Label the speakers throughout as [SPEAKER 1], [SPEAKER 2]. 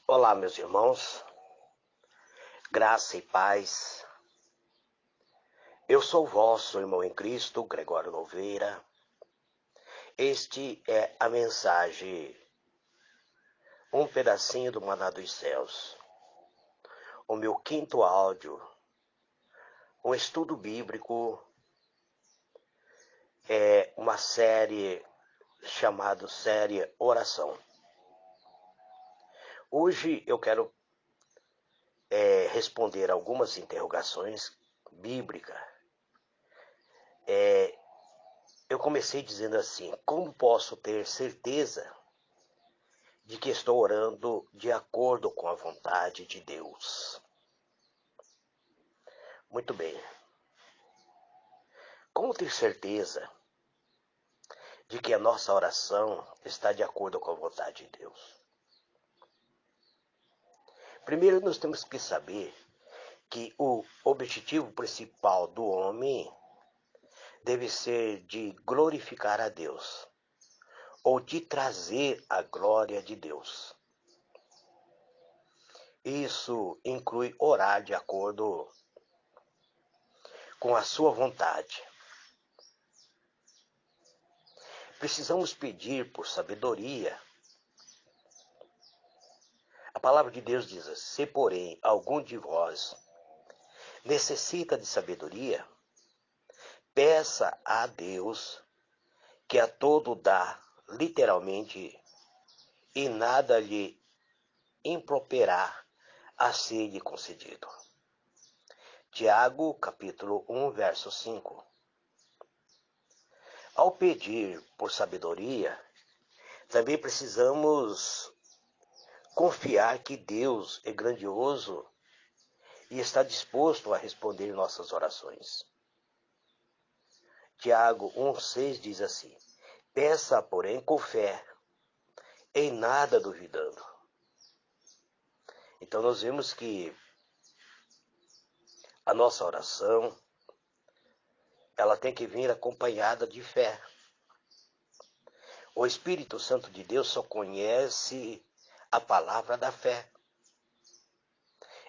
[SPEAKER 1] Olá, meus irmãos, graça e paz. Eu sou vosso irmão em Cristo, Gregório Louveira. Este é a mensagem, um pedacinho do Maná dos Céus. O meu quinto áudio, um estudo bíblico, é uma série chamada Série Oração. Hoje eu quero responder algumas interrogações bíblicas. Eu comecei dizendo assim: como posso ter certeza de que estou orando de acordo com a vontade de Deus? Muito bem. Como ter certeza de que a nossa oração está de acordo com a vontade de Deus? Primeiro, nós temos que saber que o objetivo principal do homem deve ser de glorificar a Deus, ou de trazer a glória de Deus. Isso inclui orar de acordo com a sua vontade. Precisamos pedir por sabedoria. A palavra de Deus diz: se porém algum de vós necessita de sabedoria, peça a Deus, que a todo dá, literalmente, e nada lhe improperá a ser-lhe concedido. Tiago, capítulo 1, verso 5. Ao pedir por sabedoria, também precisamos confiar que Deus é grandioso e está disposto a responder nossas orações. Tiago 1,6 diz assim: peça, porém, com fé, em nada duvidando. Então nós vemos que a nossa oração, ela tem que vir acompanhada de fé. O Espírito Santo de Deus só conhece a palavra da fé.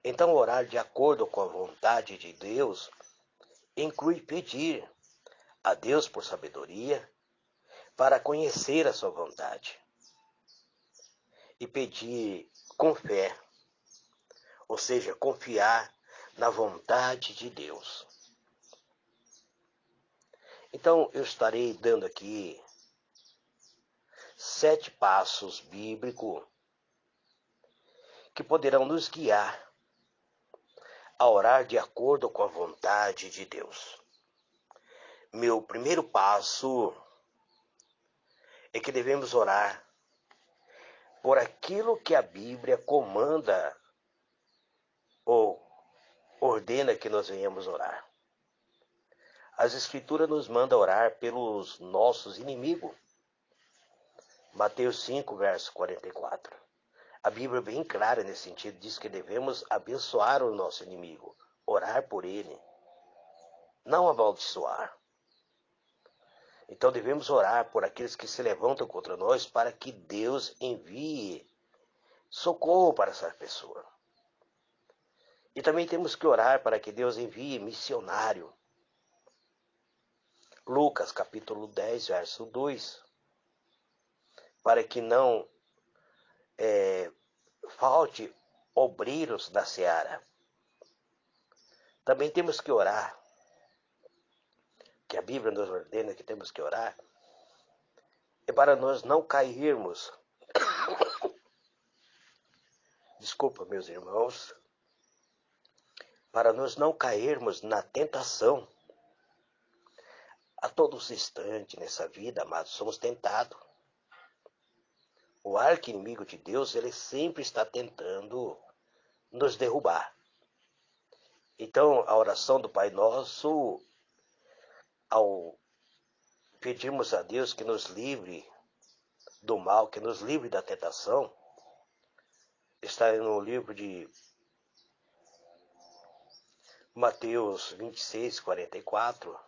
[SPEAKER 1] Então orar de acordo com a vontade de Deus inclui pedir a Deus por sabedoria para conhecer a sua vontade. E pedir com fé, ou seja, confiar na vontade de Deus. Então eu estarei dando aqui 7 passos bíblicos que poderão nos guiar a orar de acordo com a vontade de Deus. Meu primeiro passo é que devemos orar por aquilo que a Bíblia comanda ou ordena que nós venhamos orar. As Escrituras nos mandam orar pelos nossos inimigos. Mateus 5, verso 44. A Bíblia é bem clara nesse sentido, diz que devemos abençoar o nosso inimigo, orar por ele, não amaldiçoar. Então devemos orar por aqueles que se levantam contra nós para que Deus envie socorro para essa pessoa. E também temos que orar para que Deus envie missionário. Lucas capítulo 10, verso 2. Para que não falte obreiros na seara. Também temos que orar, que a Bíblia nos ordena que temos que orar, é para nós não cairmos. Desculpa, meus irmãos. Para nós não cairmos na tentação. A todos os instantes nessa vida, amados, somos tentados. O arqui-inimigo de Deus, ele sempre está tentando nos derrubar. Então, a oração do Pai Nosso, ao pedirmos a Deus que nos livre do mal, que nos livre da tentação, está no livro de Mateus 26, 44,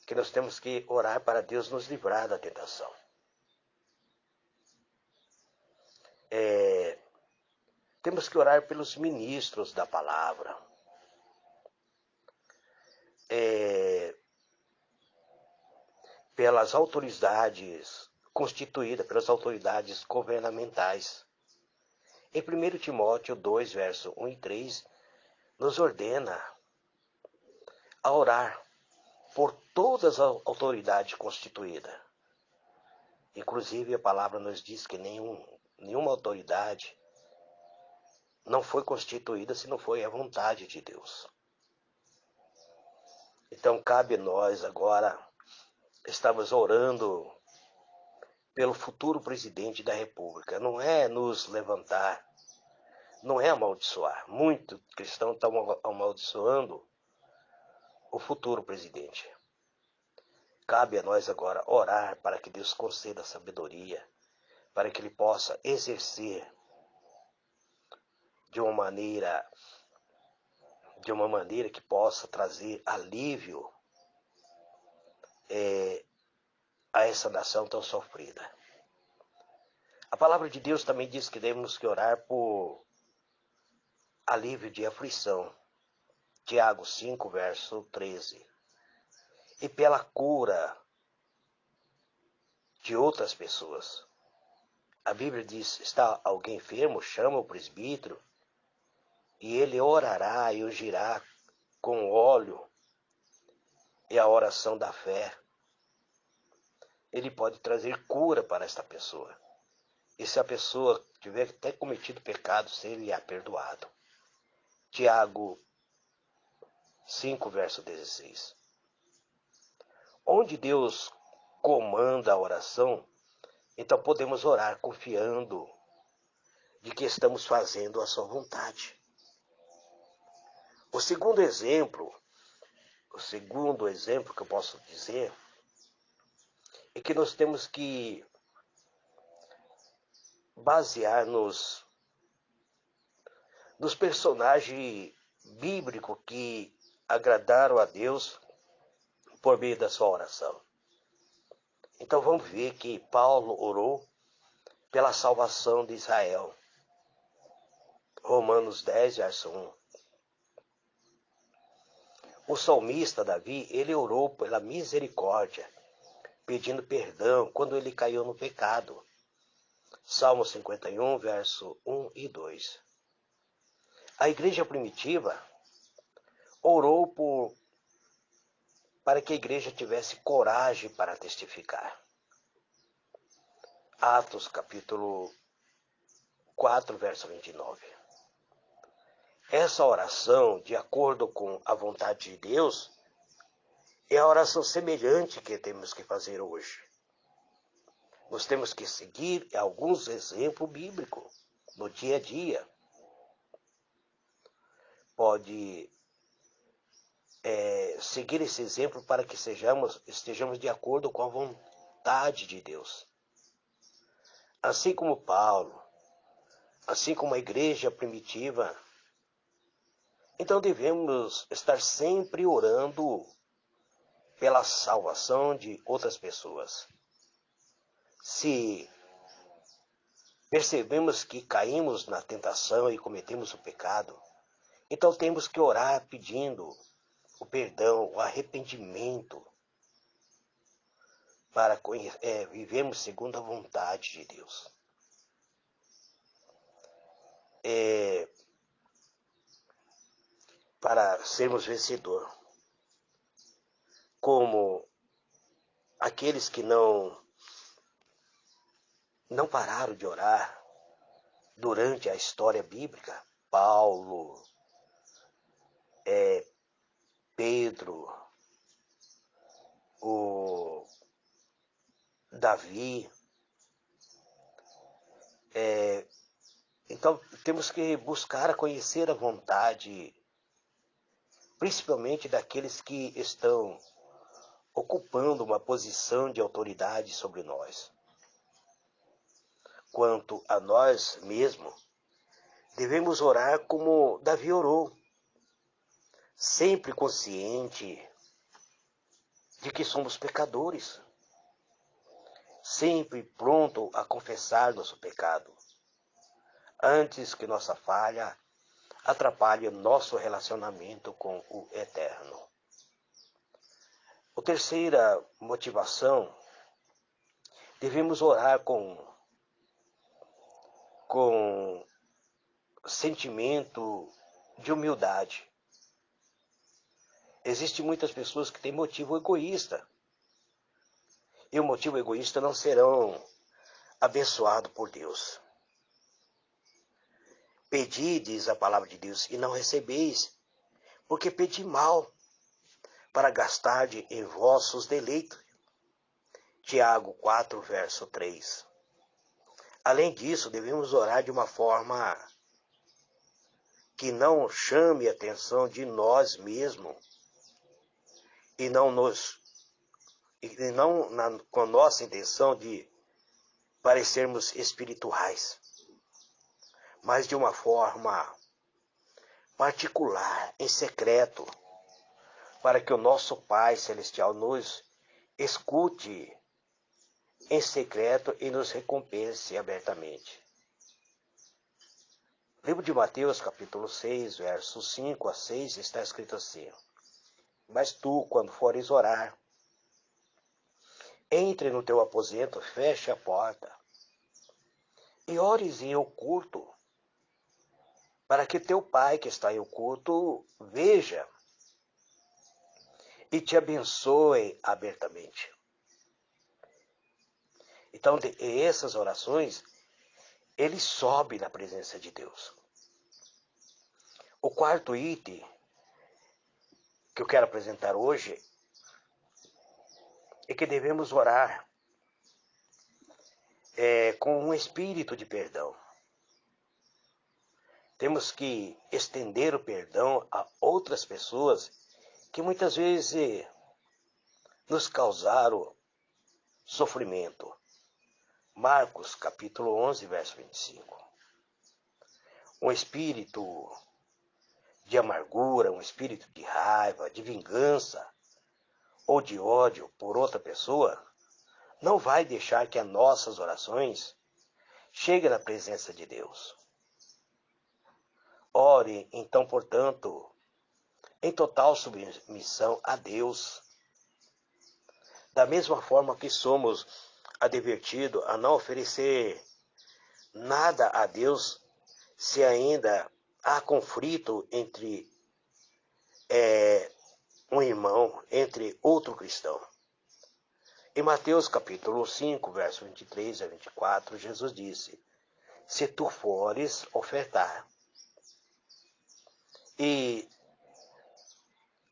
[SPEAKER 1] que nós temos que orar para Deus nos livrar da tentação. Temos que orar pelos ministros da palavra. Pelas autoridades constituídas, pelas autoridades governamentais. Em 1 Timóteo 2, verso 1 e 3, nos ordena a orar por todas as autoridades constituídas. Inclusive, a palavra nos diz que nenhuma autoridade não foi constituída se não foi a vontade de Deus. Então, cabe a nós agora, estamos orando pelo futuro presidente da República. Não é nos levantar, não é amaldiçoar. Muitos cristãos estão amaldiçoando o futuro presidente. Cabe a nós agora orar para que Deus conceda sabedoria, para que ele possa exercer de uma maneira que possa trazer alívio a essa nação tão sofrida. A palavra de Deus também diz que devemos que orar por alívio de aflição. Tiago 5, verso 13. E pela cura de outras pessoas. A Bíblia diz, está alguém enfermo, chama o presbítero, e ele orará e ungirá com óleo e a oração da fé. Ele pode trazer cura para esta pessoa. E se a pessoa tiver até cometido pecado, seria perdoado. Tiago 5, verso 16. Onde Deus comanda a oração, então podemos orar confiando de que estamos fazendo a sua vontade. O segundo exemplo que eu posso dizer é que nós temos que basear nos personagens bíblicos que agradaram a Deus por meio da sua oração. Então vamos ver que Paulo orou pela salvação de Israel. Romanos 10, verso 1. O salmista Davi, ele orou pela misericórdia, pedindo perdão quando ele caiu no pecado. Salmo 51, verso 1 e 2. A igreja primitiva orou para que a igreja tivesse coragem para testificar. Atos capítulo 4, verso 29. Essa oração, de acordo com a vontade de Deus, é a oração semelhante que temos que fazer hoje. Nós temos que seguir alguns exemplos bíblicos no dia a dia. Pode seguir esse exemplo para que estejamos de acordo com a vontade de Deus. Assim como Paulo, assim como a igreja primitiva, então devemos estar sempre orando pela salvação de outras pessoas. Se percebemos que caímos na tentação e cometemos o pecado, então temos que orar pedindo o perdão, o arrependimento, para vivermos segundo a vontade de Deus. Para sermos vencedores. Como aqueles que não pararam de orar durante a história bíblica. Paulo, Pedro, o Davi. Então temos que buscar conhecer a vontade, principalmente daqueles que estão ocupando uma posição de autoridade sobre nós. Quanto a nós mesmos, devemos orar como Davi orou, sempre consciente de que somos pecadores, sempre pronto a confessar nosso pecado, antes que nossa falha atrapalhe o nosso relacionamento com o Eterno. A terceira motivação, devemos orar com sentimento de humildade. Existem muitas pessoas que têm motivo egoísta. E o motivo egoísta não serão abençoados por Deus. Pedi, diz a palavra de Deus, e não recebeis, porque pedi mal, para gastar em vossos deleitos. Tiago 4, verso 3. Além disso, devemos orar de uma forma que não chame a atenção de nós mesmos e não com nossa intenção de parecermos espirituais, mas de uma forma particular, em secreto, para que o nosso Pai Celestial nos escute em secreto e nos recompense abertamente. Livro de Mateus, capítulo 6, versos 5 a 6, está escrito assim: Mas tu, quando fores orar, entre no teu aposento, feche a porta, e ores em oculto, para que teu Pai que está em oculto veja e te abençoe abertamente. Então, essas orações, ele sobe na presença de Deus. O quarto item que eu quero apresentar hoje é que devemos orar com um espírito de perdão. Temos que estender o perdão a outras pessoas que muitas vezes nos causaram sofrimento. Marcos, capítulo 11, verso 25. Um espírito de amargura, um espírito de raiva, de vingança ou de ódio por outra pessoa, não vai deixar que as nossas orações cheguem na presença de Deus. Ore, então, portanto, em total submissão a Deus. Da mesma forma que somos advertidos a não oferecer nada a Deus, se ainda há conflito entre um irmão, entre outro cristão. Em Mateus capítulo 5, verso 23 a 24, Jesus disse: Se tu fores ofertar, e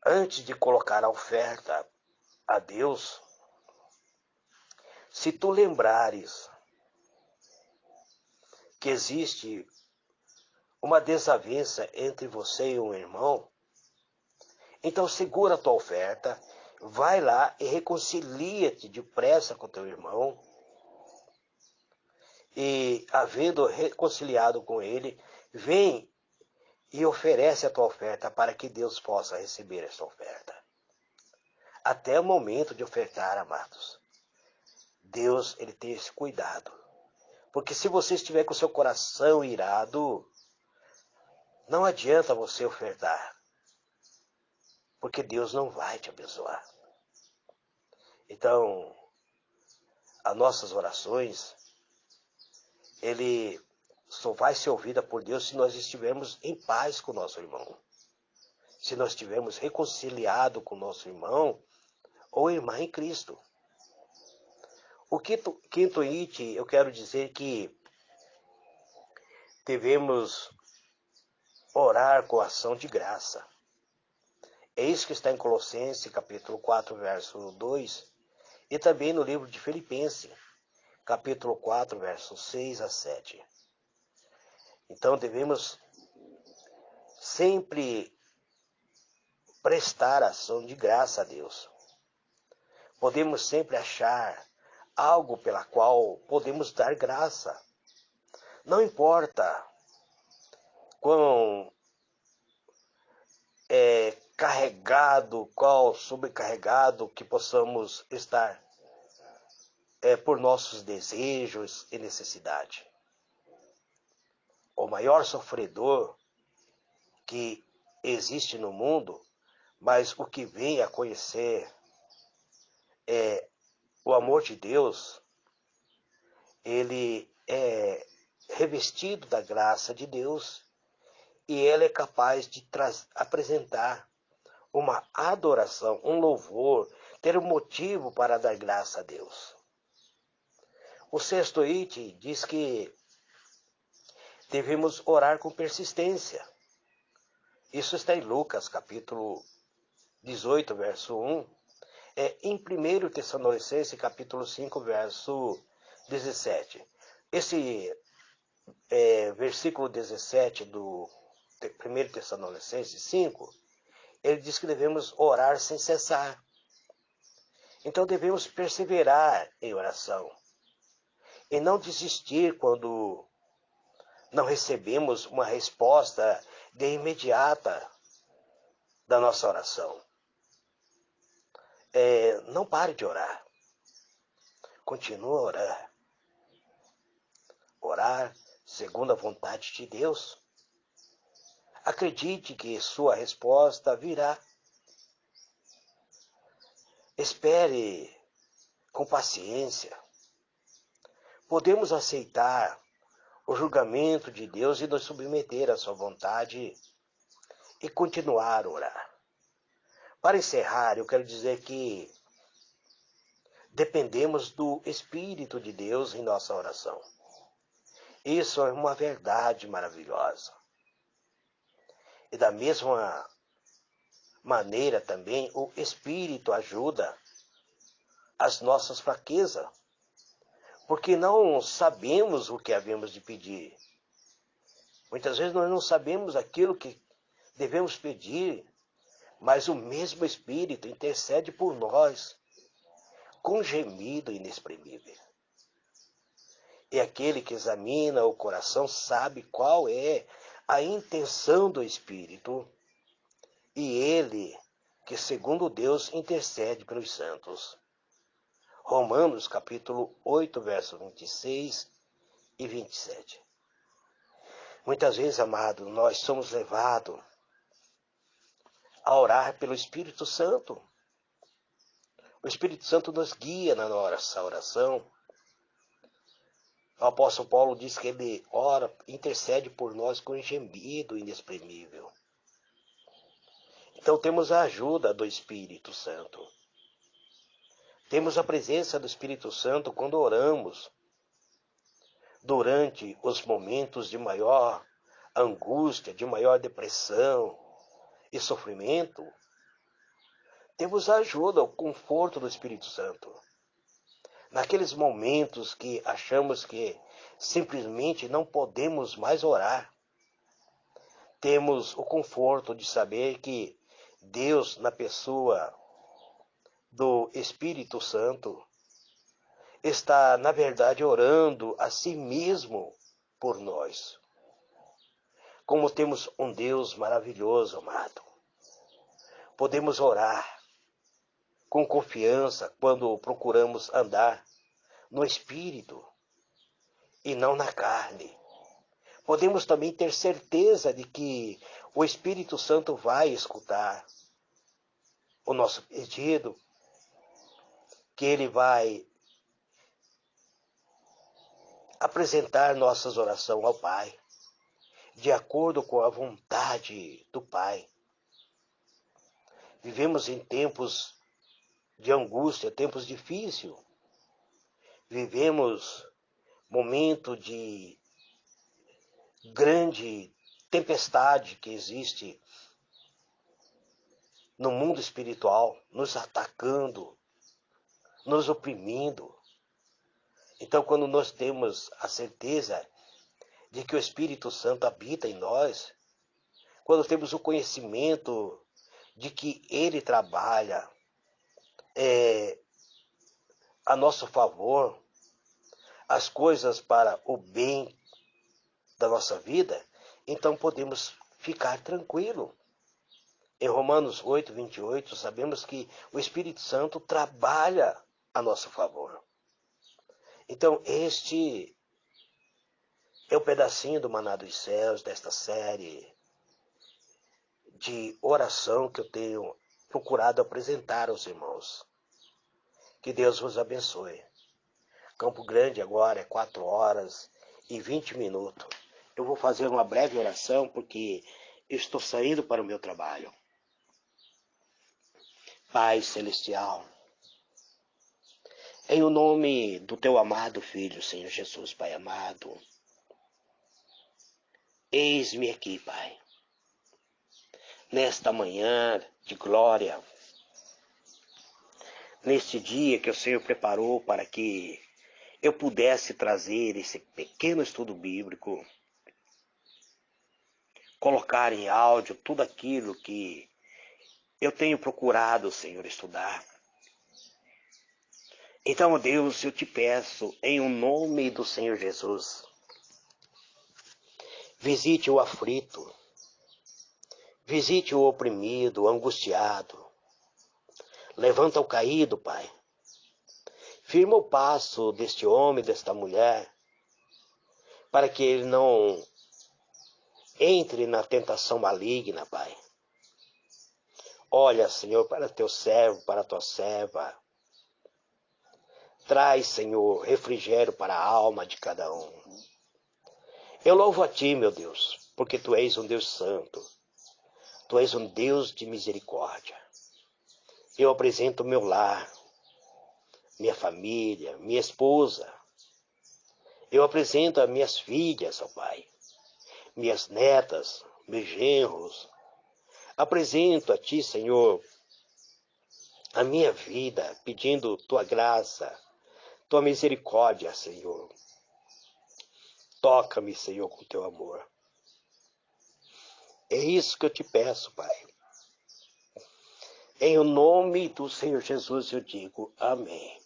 [SPEAKER 1] antes de colocar a oferta a Deus, se tu lembrares que existe uma desavença entre você e um irmão, então segura a tua oferta, vai lá e reconcilia-te depressa com teu irmão, e havendo reconciliado com ele, vem e oferece a tua oferta para que Deus possa receber essa oferta. Até o momento de ofertar, amados, Deus, ele tem esse cuidado. Porque se você estiver com o seu coração irado, não adianta você ofertar, porque Deus não vai te abençoar. Então, as nossas orações, ele só vai ser ouvida por Deus se nós estivermos em paz com o nosso irmão. Se nós estivermos reconciliados com o nosso irmão ou irmã em Cristo. O quinto item, eu quero dizer que devemos orar com ação de graça. É isso que está em Colossenses, capítulo 4, verso 2, e também no livro de Filipenses, capítulo 4, versos 6 a 7. Então devemos sempre prestar ação de graça a Deus. Podemos sempre achar algo pela qual podemos dar graça. Não importa quão carregado, qual sobrecarregado que possamos estar por nossos desejos e necessidade. o maior sofredor que existe no mundo, mas o que vem a conhecer o amor de Deus, ele é revestido da graça de Deus e ele é capaz de apresentar uma adoração, um louvor, ter um motivo para dar graça a Deus. O sexto item diz que devemos orar com persistência. Isso está em Lucas, capítulo 18, verso 1. Em 1 Tessalonicenses, capítulo 5, verso 17. Esse versículo 17 do 1 Tessalonicenses 5, ele diz que devemos orar sem cessar. Então devemos perseverar em oração e não desistir quando não recebemos uma resposta de imediata da nossa oração. Não pare de orar. Continue a orar. Orar segundo a vontade de Deus. Acredite que sua resposta virá. Espere com paciência. Podemos aceitar o julgamento de Deus e nos submeter à sua vontade e continuar a orar. Para encerrar, eu quero dizer que dependemos do Espírito de Deus em nossa oração. Isso é uma verdade maravilhosa. E da mesma maneira também o Espírito ajuda as nossas fraquezas, porque não sabemos o que havemos de pedir. Muitas vezes nós não sabemos aquilo que devemos pedir, mas o mesmo Espírito intercede por nós com gemido inexprimível. E aquele que examina o coração sabe qual é a intenção do Espírito, e ele que, segundo Deus, intercede pelos santos. Romanos, capítulo 8, verso 26 e 27. Muitas vezes, amado, nós somos levados a orar pelo Espírito Santo. O Espírito Santo nos guia na nossa oração. O apóstolo Paulo diz que ele ora, intercede por nós com gemido inexprimível. Então temos a ajuda do Espírito Santo. Temos a presença do Espírito Santo quando oramos. Durante os momentos de maior angústia, de maior depressão e sofrimento, temos a ajuda, o conforto do Espírito Santo. Naqueles momentos que achamos que simplesmente não podemos mais orar, temos o conforto de saber que Deus, na pessoa do Espírito Santo, está, na verdade, orando a si mesmo por nós. Como temos um Deus maravilhoso, amado. Podemos orar com confiança quando procuramos andar no Espírito e não na carne. Podemos também ter certeza de que o Espírito Santo vai escutar o nosso pedido, que ele vai apresentar nossas orações ao Pai, de acordo com a vontade do Pai. Vivemos em tempos de angústia, tempos difíceis. Vivemos momento de grande tempestade que existe no mundo espiritual, nos atacando, nos oprimindo. Então, quando nós temos a certeza de que o Espírito Santo habita em nós, quando temos o conhecimento de que ele trabalha a nosso favor, as coisas para o bem da nossa vida, então podemos ficar tranquilo. Em Romanos 8, 28, sabemos que o Espírito Santo trabalha a nosso favor. Então, este É um pedacinho do Maná dos Céus, desta série de oração que eu tenho procurado apresentar aos irmãos. Que Deus vos abençoe. Campo Grande agora é 4h20. Eu vou fazer uma breve oração porque eu estou saindo para o meu trabalho. Pai Celestial, em o nome do teu amado Filho, Senhor Jesus, Pai amado, eis-me aqui, Pai, nesta manhã de glória, neste dia que o Senhor preparou para que eu pudesse trazer esse pequeno estudo bíblico, colocar em áudio tudo aquilo que eu tenho procurado, Senhor, estudar. Então, Deus, eu te peço, em o nome do Senhor Jesus, visite o aflito, visite o oprimido, o angustiado, levanta o caído, Pai. Firma o passo deste homem, desta mulher, para que ele não entre na tentação maligna, Pai. Olha, Senhor, para teu servo, para tua serva. Traz, Senhor, refrigério para a alma de cada um. Eu louvo a Ti, meu Deus, porque Tu és um Deus santo. Tu és um Deus de misericórdia. Eu apresento o meu lar, minha família, minha esposa. Eu apresento as minhas filhas, ó Pai, minhas netas, meus genros. Apresento a Ti, Senhor, a minha vida, pedindo Tua graça, Tua misericórdia, Senhor. Toca-me, Senhor, com Teu amor. É isso que eu te peço, Pai. Em o nome do Senhor Jesus eu digo amém.